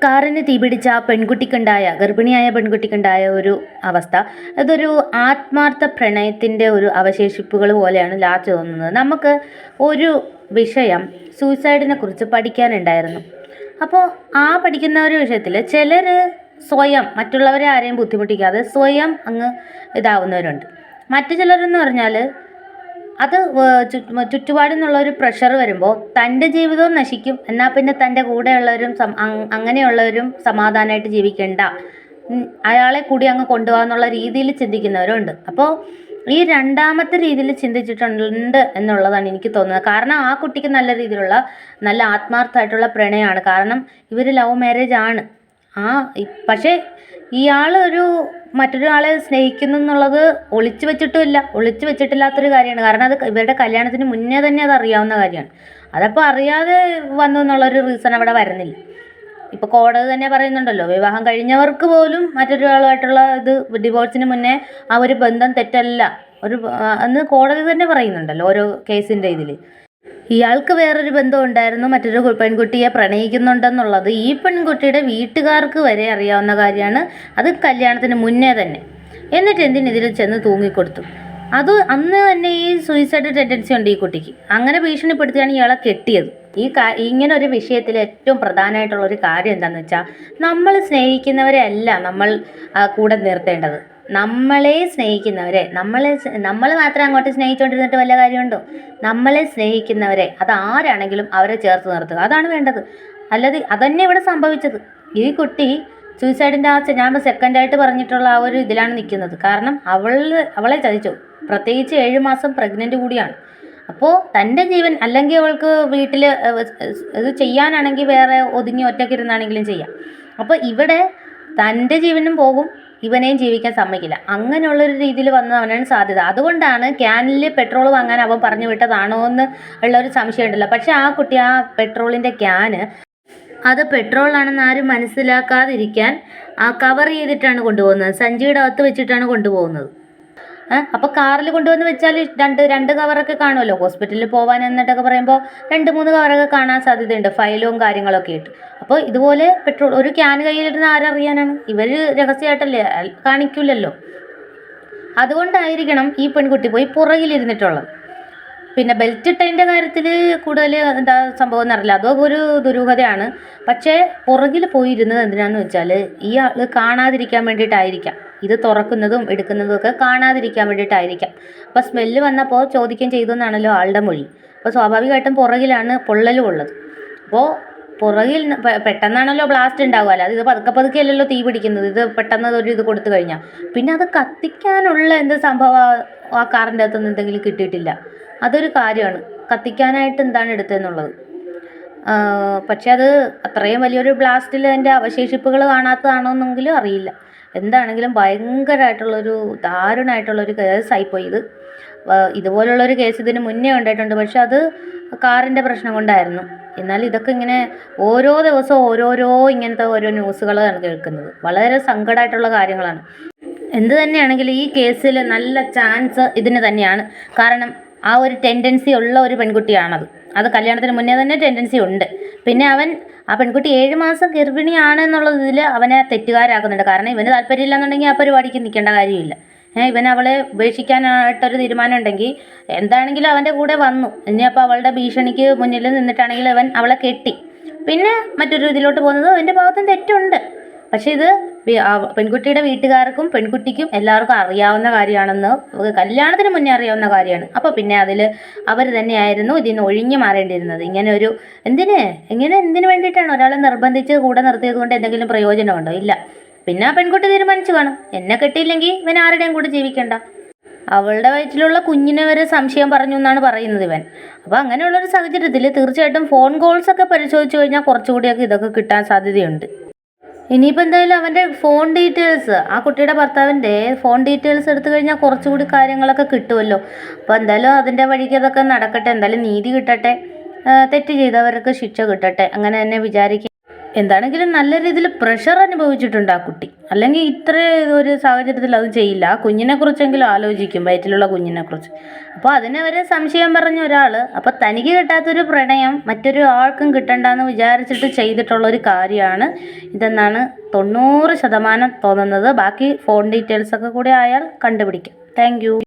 കാറിന് തീപിടിച്ച ആ പെൺകുട്ടിക്കുണ്ടായ ഗർഭിണിയായ പെൺകുട്ടിക്കുണ്ടായ ഒരു അവസ്ഥ, അതൊരു ആത്മാർത്ഥ പ്രണയത്തിൻ്റെ ഒരു അവശേഷിപ്പുകൾ പോലെയാണ് ലാസ്റ്റ് തോന്നുന്നത്. നമുക്ക് ഒരു വിഷയം സൂയിസൈഡിനെ കുറിച്ച് പഠിക്കാനുണ്ടായിരുന്നു. അപ്പോൾ ആ പഠിക്കുന്ന ഒരു വിഷയത്തിൽ ചിലർ സ്വയം മറ്റുള്ളവരെ ആരെയും ബുദ്ധിമുട്ടിക്കാതെ സ്വയം അങ്ങ് ഇതാവുന്നവരുണ്ട്. മറ്റു ചിലരെന്ന് പറഞ്ഞാൽ അത് ചുറ്റുപാടിൽ നിന്നുള്ള ഒരു പ്രഷർ വരുമ്പോൾ തൻ്റെ ജീവിതവും നശിക്കും, എന്നാൽ പിന്നെ തൻ്റെ കൂടെയുള്ളവരും അങ്ങനെയുള്ളവരും സമാധാനമായിട്ട് ജീവിക്കേണ്ട, അയാളെ കൂടി അങ്ങ് കൊണ്ടുപോകാന്നുള്ള രീതിയിൽ ചിന്തിക്കുന്നവരുണ്ട്. അപ്പോൾ ഈ രണ്ടാമത്തെ രീതിയിൽ ചിന്തിച്ചിട്ടുണ്ട് എന്നുള്ളതാണ് എനിക്ക് തോന്നുന്നത്. കാരണം ആ കുട്ടിക്ക് നല്ല രീതിയിലുള്ള നല്ല ആത്മാർത്ഥമായിട്ടുള്ള പ്രണയമാണ്. കാരണം ഇവർ ലവ് മാരേജ് ആണ്. പക്ഷേ ഇയാൾ മറ്റൊരാളെ സ്നേഹിക്കുന്നു എന്നുള്ളത് ഒളിച്ചു വെച്ചിട്ടില്ലാത്തൊരു കാര്യമാണ്. കാരണം അത് ഇവരുടെ കല്യാണത്തിന് മുന്നേ തന്നെ അത് അറിയാവുന്ന കാര്യമാണ്. അതപ്പോൾ അറിയാതെ വന്നു എന്നുള്ളൊരു റീസൺ അവിടെ വരുന്നില്ല. ഇപ്പോൾ കോടതി തന്നെ പറയുന്നുണ്ടല്ലോ, വിവാഹം കഴിഞ്ഞവർക്ക് പോലും മറ്റൊരാളുമായിട്ടുള്ള ഡിവോഴ്സിന് മുന്നേ ആ ഒരു ബന്ധം തെറ്റല്ല എന്ന് കോടതി തന്നെ പറയുന്നുണ്ടല്ലോ ഓരോ കേസിൻ്റെ ഇതിൽ. ഇയാൾക്ക് വേറൊരു ബന്ധം ഉണ്ടായിരുന്നു, മറ്റൊരു പെൺകുട്ടിയെ പ്രണയിക്കുന്നുണ്ടെന്നുള്ളത് ഈ പെൺകുട്ടിയുടെ വീട്ടുകാർക്ക് വരെ അറിയാവുന്ന കാര്യമാണ്. അത് കല്യാണത്തിന് മുന്നേ തന്നെ. എന്നിട്ട് എന്തിനെതിൽ ചെന്ന് തൂങ്ങിക്കൊടുത്തു? അന്ന് തന്നെ ഈ സൂയിസൈഡ് ടെൻഡൻസി ഉണ്ട് ഈ കുട്ടിക്ക്. അങ്ങനെ ഭീഷണിപ്പെടുത്തിയാണ് ഇയാളെ കെട്ടിയത്. ഇങ്ങനെ ഒരു വിഷയത്തിൽ ഏറ്റവും പ്രധാനമായിട്ടുള്ള ഒരു കാര്യം എന്താണെന്ന് വെച്ചാൽ, നമ്മൾ സ്നേഹിക്കുന്നവരെ അല്ല നമ്മൾ കൂടെ നിർത്തേണ്ടത്. നമ്മളെ സ്നേഹിക്കുന്നവരെ, നമ്മൾ മാത്രം അങ്ങോട്ട് സ്നേഹിച്ചുകൊണ്ടിരുന്നിട്ട് വല്ല കാര്യമുണ്ടോ? നമ്മളെ സ്നേഹിക്കുന്നവരെ, അതാരാണെങ്കിലും അവരെ ചേർത്ത് നിർത്തുക, അതാണ് വേണ്ടത്. അല്ലാതെ അതന്നെ ഇവിടെ സംഭവിച്ചത്. ഈ കുട്ടി സൂയിസൈഡിൻ്റെ ഞാൻ സെക്കൻഡായിട്ട് പറഞ്ഞിട്ടുള്ള ആ ഒരു ഇതിലാണ് നിൽക്കുന്നത്. കാരണം അവളെ ചതിച്ചു. പ്രത്യേകിച്ച് 7 മാസം പ്രഗ്നൻ്റ് കൂടിയാണ്. അപ്പോൾ തൻ്റെ ജീവൻ, അല്ലെങ്കിൽ അവൾക്ക് വീട്ടിൽ ഇത് ചെയ്യാനാണെങ്കിൽ വേറെ ഒതുങ്ങി ഒറ്റയ്ക്കിരുന്നാണെങ്കിലും ചെയ്യാം. അപ്പോൾ ഇവിടെ തൻ്റെ ജീവനും പോകും, ഇവനെയും ജീവിക്കാൻ സമ്മതിക്കില്ല. അങ്ങനെയുള്ളൊരു രീതിയിൽ വന്നവനാണ് സാധ്യത. അതുകൊണ്ടാണ് ക്യാനിൽ പെട്രോൾ വാങ്ങാൻ അവൻ പറഞ്ഞു വിട്ടതാണോ എന്ന് ഉള്ളൊരു സംശയം ഉണ്ടല്ലോ. പക്ഷേ ആ കുട്ടി ആ പെട്രോളിൻ്റെ ക്യാന് അത് പെട്രോളാണെന്ന് ആരും മനസ്സിലാക്കാതിരിക്കാൻ കവർ ചെയ്തിട്ടാണ് കൊണ്ടുപോകുന്നത്. സഞ്ചിയുടെ അകത്ത് വെച്ചിട്ടാണ് കൊണ്ടുപോകുന്നത്. അപ്പോൾ കാറിൽ കൊണ്ടുവന്ന് വെച്ചാൽ രണ്ട് കവറൊക്കെ കാണുമല്ലോ. ഹോസ്പിറ്റലിൽ പോകാൻ എന്നിട്ടൊക്കെ പറയുമ്പോൾ 2-3 കവറൊക്കെ കാണാൻ സാധ്യതയുണ്ട്, ഫയലും കാര്യങ്ങളൊക്കെ ആയിട്ട്. അപ്പോൾ ഇതുപോലെ പെട്രോൾ ഒരു ക്യാൻ കയ്യിലിരുന്ന് ആരറിയാനാണ്? ഇവർ രഹസ്യമായിട്ടല്ലേ കാണിക്കില്ലല്ലോ. അതുകൊണ്ടായിരിക്കണം ഈ പെൺകുട്ടി പോയി പുറകിലിരുന്നിട്ടുള്ളത്. പിന്നെ ബെൽറ്റ് ഇട്ടതിൻ്റെ കാര്യത്തിൽ കൂടുതൽ എന്താ സംഭവം എന്നറിയില്ല, അതൊക്കെ ഒരു ദുരൂഹതയാണ്. പക്ഷേ പുറകിൽ പോയിരുന്നത് എന്തിനാന്ന് വെച്ചാൽ ഇയാൾ കാണാതിരിക്കാൻ വേണ്ടിയിട്ടായിരിക്കാം. ഇത് തുറക്കുന്നതും എടുക്കുന്നതും ഒക്കെ കാണാതിരിക്കാൻ വേണ്ടിയിട്ടായിരിക്കാം. അപ്പോൾ സ്മെല്ല് വന്നപ്പോൾ ചോദിക്കുകയും ചെയ്തു എന്നാണല്ലോ ആളുടെ മൊഴി. അപ്പോൾ സ്വാഭാവികമായിട്ടും പുറകിലാണ് പൊള്ളലും ഉള്ളത്. അപ്പോൾ പുറകിൽ പെട്ടെന്നാണല്ലോ ബ്ലാസ്റ്റ് ഉണ്ടാവുക. അല്ലാതെ ഇത് പതുക്കെ അല്ലല്ലോ തീ പിടിക്കുന്നത്. ഇത് പെട്ടെന്ന് ഒരു ഇത് കൊടുത്തു കഴിഞ്ഞാൽ പിന്നെ അത് കത്തിക്കാനുള്ള എന്ത് സംഭവം ആ കാറിൻ്റെ അകത്തുനിന്ന് എന്തെങ്കിലും കിട്ടിയിട്ടില്ല. അതൊരു കാര്യമാണ്, കത്തിക്കാനായിട്ട് എന്താണ് എടുത്തതെന്നുള്ളത്. പക്ഷെ അത് അത്രയും വലിയൊരു ബ്ലാസ്റ്റിൽ അതിൻ്റെ അവശേഷിപ്പുകൾ കാണാത്തതാണോ എന്നെങ്കിലും അറിയില്ല. എന്താണെങ്കിലും ഭയങ്കരമായിട്ടുള്ളൊരു ദാരുണമായിട്ടുള്ളൊരു കേസായിപ്പോയി ഇത്. ഇതുപോലുള്ളൊരു കേസ് ഇതിന് മുന്നേ ഉണ്ടായിട്ടുണ്ട്, പക്ഷെ അത് കാറിൻ്റെ പ്രശ്നം കൊണ്ടായിരുന്നു. എന്നാൽ ഇതൊക്കെ ഇങ്ങനെ ഓരോ ദിവസവും ഇങ്ങനത്തെ ഓരോ ന്യൂസുകളാണ് കേൾക്കുന്നത്. വളരെ സങ്കടമായിട്ടുള്ള കാര്യങ്ങളാണ്. എന്ത് തന്നെയാണെങ്കിലും ഈ കേസിൽ നല്ല ചാൻസ് ഇതിന് തന്നെയാണ്. കാരണം ആ ഒരു ടെൻഡൻസി ഉള്ള ഒരു പെൺകുട്ടിയാണത്. അത് കല്യാണത്തിന് മുന്നേ തന്നെ ടെൻഡൻസി ഉണ്ട്. പിന്നെ ആ പെൺകുട്ടി 7 മാസം ഗർഭിണിയാണ് എന്നുള്ളതിൽ അവനെ തെറ്റുകാരാക്കുന്നുണ്ട്. കാരണം ഇവന് താല്പര്യമില്ല എന്നുണ്ടെങ്കിൽ ആ പരിപാടിക്ക് നിൽക്കേണ്ട കാര്യമില്ല. ഇവൻ അവളെ ഉപേക്ഷിക്കാനായിട്ടൊരു തീരുമാനം ഉണ്ടെങ്കിൽ എന്താണെങ്കിലും അവൻ്റെ കൂടെ വന്നു. ഇനി അപ്പോൾ അവളുടെ ഭീഷണിക്ക് മുന്നിൽ നിന്നിട്ടാണെങ്കിൽ അവൻ അവളെ കെട്ടി. പിന്നെ മറ്റൊരു ഇതിലോട്ട് പോകുന്നത് അവൻ്റെ ഭാഗത്തും തെറ്റുണ്ട്. പക്ഷേ ഇത് പെൺകുട്ടിയുടെ വീട്ടുകാർക്കും പെൺകുട്ടിക്കും എല്ലാവർക്കും അറിയാവുന്ന കാര്യമാണെന്ന് കല്യാണത്തിന് മുന്നേ അറിയാവുന്ന കാര്യമാണ്. അപ്പോൾ പിന്നെ അവർ തന്നെയായിരുന്നു ഇതിൽ നിന്ന് ഒഴിഞ്ഞു മാറേണ്ടിയിരുന്നത്. എന്തിനു വേണ്ടിയിട്ടാണ് ഒരാളെ നിർബന്ധിച്ച് കൂടെ നിർത്തിയത് കൊണ്ട് എന്തെങ്കിലും പ്രയോജനമുണ്ടോ? ഇല്ല. പിന്നെ ആ പെൺകുട്ടി തീരുമാനിച്ചു കാണും, എന്നെ കെട്ടിയില്ലെങ്കിൽ ഇവൻ ആരുടെയും കൂടെ ജീവിക്കണ്ട. അവളുടെ വയറ്റിലുള്ള കുഞ്ഞിനെ വരെ സംശയം പറഞ്ഞു എന്നാണ് പറയുന്നത് ഇവൻ. അപ്പോൾ അങ്ങനെയുള്ളൊരു സാഹചര്യത്തിൽ തീർച്ചയായിട്ടും ഫോൺ കോൾസൊക്കെ പരിശോധിച്ച് കഴിഞ്ഞാൽ കുറച്ചുകൂടിയൊക്കെ ഇതൊക്കെ കിട്ടാൻ സാധ്യതയുണ്ട്. ഇനിയിപ്പോൾ എന്തായാലും അവൻ്റെ ഫോൺ ഡീറ്റെയിൽസ്, ആ കുട്ടിയുടെ ഭർത്താവിൻ്റെ ഫോൺ ഡീറ്റെയിൽസ് എടുത്തു കഴിഞ്ഞാൽ കുറച്ചുകൂടി കാര്യങ്ങളൊക്കെ കിട്ടുമല്ലോ. അപ്പോൾ എന്തായാലും അതിൻ്റെ വഴിക്ക് അതൊക്കെ നടക്കട്ടെ, എന്തായാലും നീതി കിട്ടട്ടെ, തെറ്റ് ചെയ്തവർക്ക് ശിക്ഷ കിട്ടട്ടെ, അങ്ങനെ തന്നെ വിചാരിക്കും. എന്താണെങ്കിലും നല്ല രീതിയിൽ പ്രഷർ അനുഭവിച്ചിട്ടുണ്ട് ആ കുട്ടി. അല്ലെങ്കിൽ ഇത്ര ഒരു സാഹചര്യത്തിൽ അത് ചെയ്യില്ല. ആ കുഞ്ഞിനെക്കുറിച്ചെങ്കിലും ആലോചിക്കും, വയറ്റിലുള്ള കുഞ്ഞിനെക്കുറിച്ച്. അപ്പോൾ അതിനെ വരെ സംശയം പറഞ്ഞ ഒരാൾ, അപ്പോൾ തനിക്ക് കിട്ടാത്തൊരു പ്രണയം മറ്റൊരു ആൾക്കും കിട്ടണ്ടെന്ന് വിചാരിച്ചിട്ട് ചെയ്തിട്ടുള്ളൊരു കാര്യമാണ് ഇതെന്നാണ് 90% തോന്നുന്നത്. ബാക്കി ഫോൺ ഡീറ്റെയിൽസൊക്കെ കൂടി ആയാൽ കണ്ടുപിടിക്കാം. Thank you.